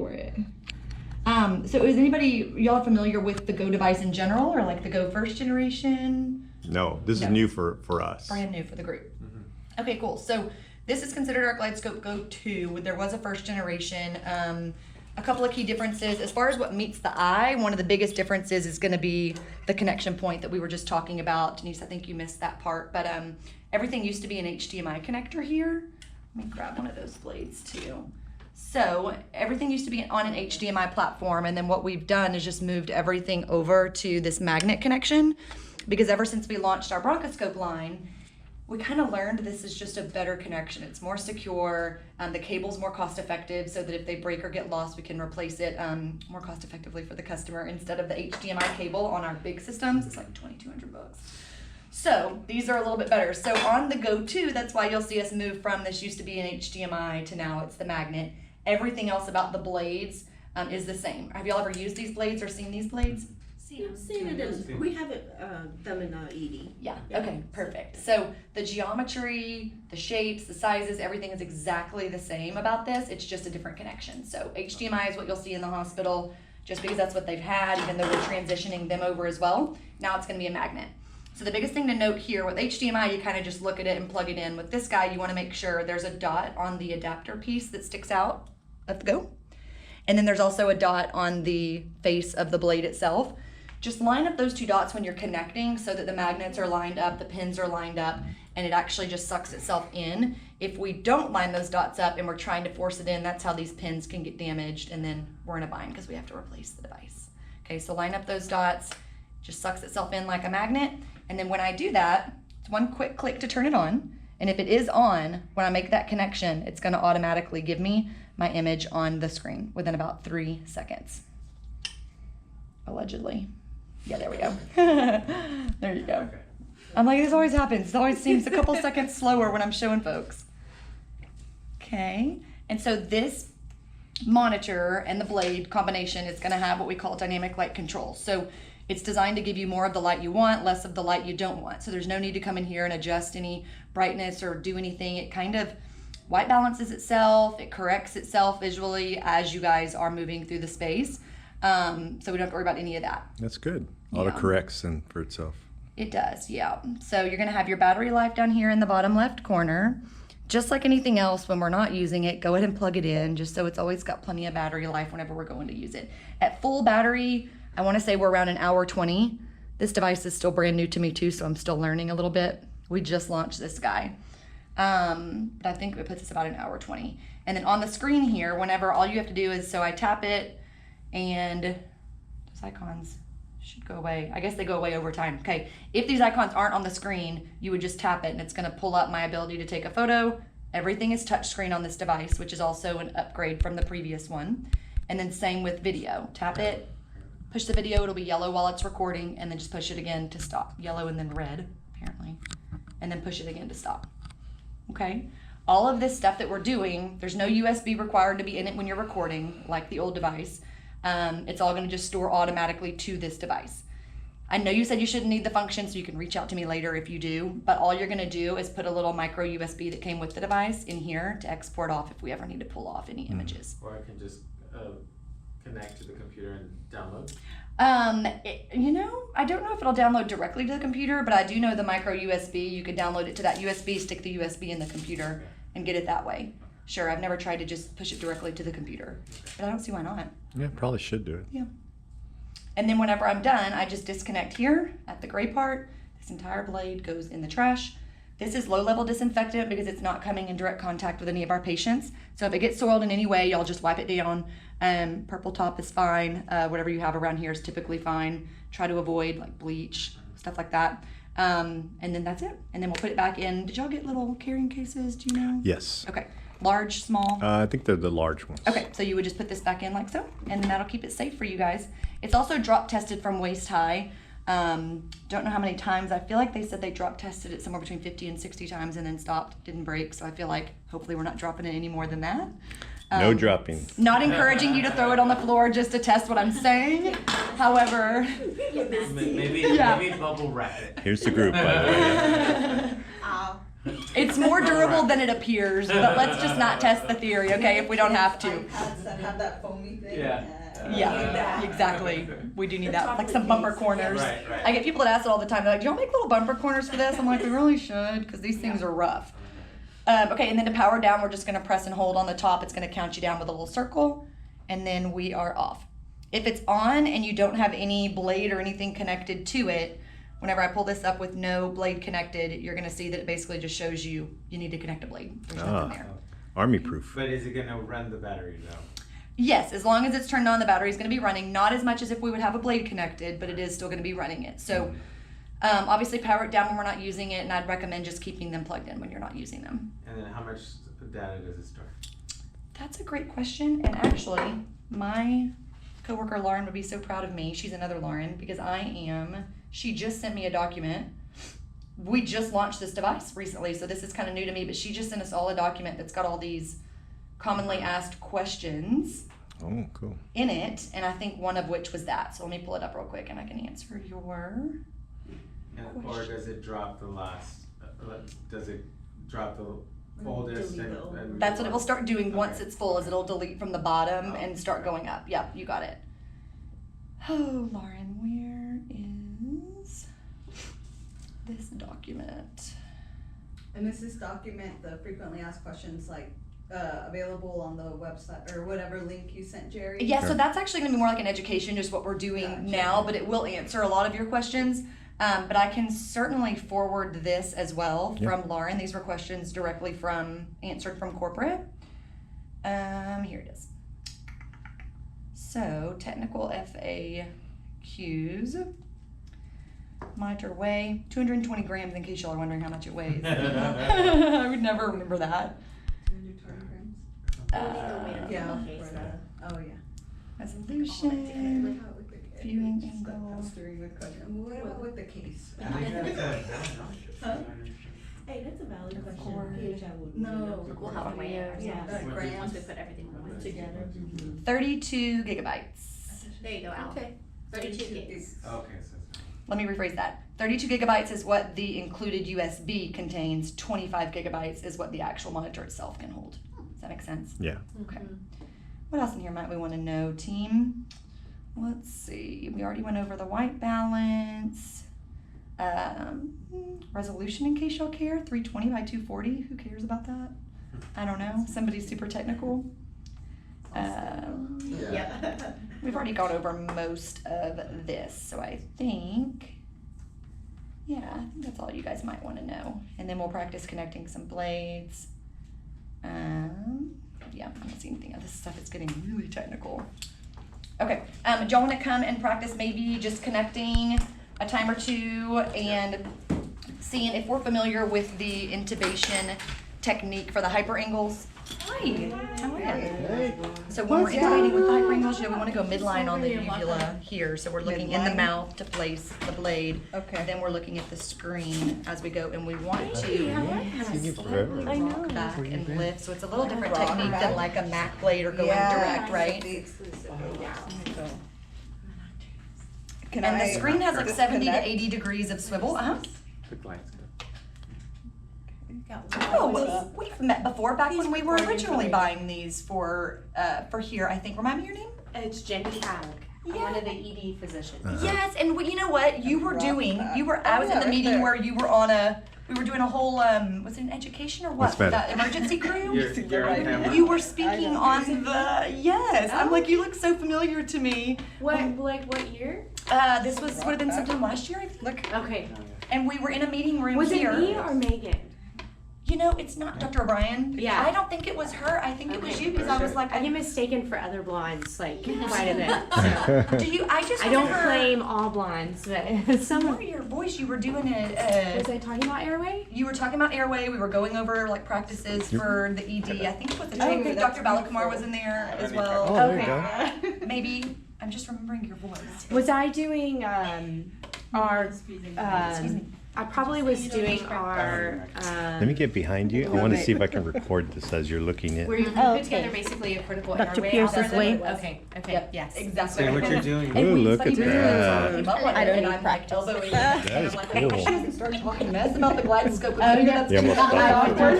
for it. So is anybody, y'all familiar with the Go device in general, or like the Go first generation? No, this is new for us. Brand new for the group. Okay, cool. So this is considered our GlideScope Go 2. There was a first generation. A couple of key differences. As far as what meets the eye, one of the biggest differences is going to be the connection point that we were just talking about. Denise, I think you missed that part, but everything used to be an HDMI connector here. Let me grab one of those blades too. So everything used to be on an HDMI platform, and then what we've done is just moved everything over to this magnet connection, because ever since we launched our bronchoscope line, we kind of learned this is just a better connection. It's more secure, the cable's more cost effective, so that if they break or get lost, we can replace it more cost effectively for the customer instead of the HDMI cable on our big systems. It's like $2,200 bucks. So these are a little bit better. So on the Go 2, that's why you'll see us move from this used to be an HDMI to now it's the magnet. Everything else about the blades is the same. Have y'all ever used these blades or seen these blades? I've seen it. We have it done in Edie. Yeah. Okay. Perfect. So the geometry, the shapes, the sizes, everything is exactly the same about this. It's just a different connection. So HDMI is what you'll see in the hospital, just because that's what they've had, even though we're transitioning them over as well. Now it's going to be a magnet. So the biggest thing to note here with HDMI, you kind of just look at it and plug it in. With this guy, you want to make sure there's a dot on the adapter piece that sticks out of the Go. And then there's also a dot on the face of the blade itself. Just line up those two dots when you're connecting so that the magnets are lined up, the pins are lined up, and it actually just sucks itself in. If we don't line those dots up and we're trying to force it in, that's how these pins can get damaged, and then we're in a bind because we have to replace the device. Okay, so line up those dots, just sucks itself in like a magnet, and then when I do that, it's one quick click to turn it on, and if it is on, when I make that connection, it's gonna automatically give me my image on the screen within about 3 seconds. Allegedly. Yeah, there we go. There you go. I'm like, this always happens. It always seems a couple seconds slower when I'm showing folks. Okay, and so this monitor and the blade combination is gonna have what we call dynamic light control. So it's designed to give you more of the light you want, less of the light you don't want. So there's no need to come in here and adjust any brightness or do anything. It kind of white balances itself, it corrects itself visually as you guys are moving through the space. So we don't have to worry about any of that. That's good. Auto corrects and for itself. It does, yeah. So you're gonna have your battery life down here in the bottom left corner. Just like anything else, when we're not using it, go ahead and plug it in, just so it's always got plenty of battery life whenever we're going to use it. At full battery, I wanna say we're around 1:20. This device is still brand new to me too, so I'm still learning a little bit. We just launched this guy. But I think it puts us about 1:20. And then on the screen here, whenever all you have to do is, so I tap it, and those icons should go away. I guess they go away over time. Okay, if these icons aren't on the screen, you would just tap it and it's gonna pull up my ability to take a photo. Everything is touchscreen on this device, which is also an upgrade from the previous one. And then same with video. Tap it, push the video, it'll be yellow while it's recording, and then just push it again to stop. Yellow and then red, apparently. And then push it again to stop. Okay? All of this stuff that we're doing, there's no USB required to be in it when you're recording, like the old device. It's all going to just store automatically to this device. I know you said you shouldn't need the function, so you can reach out to me later if you do, but all you're going to do is put a little micro USB that came with the device in here to export off if we ever need to pull off any images. Or I can just connect to the computer and download? You know, I don't know if it'll download directly to the computer, but I do know the micro USB, you could download it to that USB, stick the USB in the computer, and get it that way. Sure, I've never tried to just push it directly to the computer, but I don't see why not. Yeah, probably should do it. Yeah. And then whenever I'm done, I just disconnect here at the gray part. This entire blade goes in the trash. This is low-level disinfectant because it's not coming in direct contact with any of our patients. So if it gets soiled in any way, y'all just wipe it down. Purple top is fine. Whatever you have around here is typically fine. Try to avoid like bleach, stuff like that. And then that's it. And then we'll put it back in. Did y'all get little carrying cases? Do you know? Yes. Okay. Large, small? I think they're the large ones. Okay, so you would just put this back in like so, and then that'll keep it safe for you guys. It's also drop tested from waist high. Don't know how many times. I feel like they said they drop tested it somewhere between 50 and 60 times and then stopped, didn't break. So I feel like hopefully we're not dropping it any more than that. No dropping. Not encouraging you to throw it on the floor just to test what I'm saying. However, Maybe bubble wrap it. Here's the group, by the way. It's more durable than it appears, but let's just not test the theory, okay, if we don't have to. iPads that have that foamy thing. Yeah. Yeah, exactly. We do need that, like some bumper corners. Right, right. I get people that ask it all the time. They're like, "Do y'all make little bumper corners for this?" I'm like, "We really should, because these things are rough." Okay, and then to power down, we're just gonna press and hold on the top. It's gonna count you down with a little circle, and then we are off. If it's on and you don't have any blade or anything connected to it, whenever I pull this up with no blade connected, you're gonna see that it basically just shows you need to connect a blade. There's nothing there. Army proof. But is it gonna run the battery though? Yes, as long as it's turned on, the battery's going to be running. Not as much as if we would have a blade connected, but it is still going to be running it. So obviously power it down when we're not using it, and I'd recommend just keeping them plugged in when you're not using them. And then how much data does it store? That's a great question, and actually my coworker Lauren would be so proud of me. She's another Lauren, because she just sent me a document. We just launched this device recently, so this is kind of new to me, but she just sent us all a document that's got all these commonly asked questions Oh, cool. in it, and I think one of which was that. So let me pull it up real quick and I can answer your Or does it drop the last, does it drop the oldest Delete and, the old one. and That's what it will start doing once Okay. it's full, is it'll delete from the bottom and start going up. Yep, you got it. Oh, Lauren, where is this document? And is this document, the frequently asked questions, like, available on the website or whatever link you sent Jerry? Yeah, so Sure. that's actually going to be more like an education, just what we're doing Gotcha. now, but it will answer a lot of your questions. But I can certainly forward this as well Yeah. from Lauren. These were questions directly answered from corporate. Here it is. So, technical FAQs. Monitor weigh 220 grams, in case y'all are wondering how much it weighs. I would never remember that. 220 grams? Yeah. Okay, for so- the- Oh, yeah. Resolution, viewing Stop angle. pestering with questions. What about with the case? Hey, that's a valid question. Cord. PHI would. No. We'll have to weigh it. Yeah. Grams. Once we put everything on Together. 32 gigabytes. There you go, Al. Okay. 32 gigs. Okay, so Let me rephrase that. 32 gigabytes is what the included USB contains. 25 gigabytes is what the actual monitor itself can hold. Does that make sense? Yeah. Okay. What else in here might we want to know, team? Let's see. We already went over the white balance. Resolution, in case y'all care. 320 by 240. Who cares about that? I don't know. Somebody's super technical. Yep. We've already gone over most of this, so I think that's all you guys might want to know. And then we'll practice connecting some blades. Yeah, I don't see anything. This stuff is getting really technical. Okay, do y'all want to come and practice maybe just connecting a time or two and seeing if we're familiar with the intubation technique for the hyper angles? Hi. How are you? So when we're intubating with the hyper angles, we want to go midline on the uvula here. So we're looking in the Midline? mouth to place the blade. Okay. And then we're looking at the screen as we go, and we want to Seen you forever. rock back and lift. So it's a little different technique than like a Mac blade or going direct, right? Can And I the screen has like 70 to disconnect? 80 degrees of swivel. the GlideScope. Oh, we've met before back when we were originally buying these for here. I think. Remind me your name. It's Jenny Alec. I'm one of the ED physicians. Yes, and you know what you were doing? back. I was in yeah, the right meeting there. where you were we were doing a whole was it an education or what? What's that? The emergency crew. You're on camera. You were speaking know. on the yes. I'm like, you look so familiar to me. What year? This would have been sometime last year, I think. Look. Okay. And we were in a meeting room Was it here. me or Megan? You know, it's not Dr. O'Brien. Yeah. I don't think it was her. I think it was Okay. you because I was like, I get mistaken for other blondes, like quite a bit. So. do you? I just I don't remember- claim all blondes, but I some. remember your voice. You were doing a. Was I talking about airway? You were talking about airway. We were going over like practices for the ED. I think it was the Okay, training. that's Dr. Balakumar was in there as Oh, well. there you go. Maybe I'm just remembering your voice. Was I doing our Excuse me. I probably was doing our, Let me get behind you. I want to see if I can record this as you're looking at. Where you Oh, put together okay. basically a critical Dr. airway Pierce's algorithm. way. Okay, okay, Yep, yes. exactly. Say what you're doing. Oh, we- look funny at we that. came up on I it, don't and need I'm practice. like elbowing. That And is I'm like, I hope cool. she doesn't start talking mess about the GlideScope. Oh, yeah. That's You almost awkward.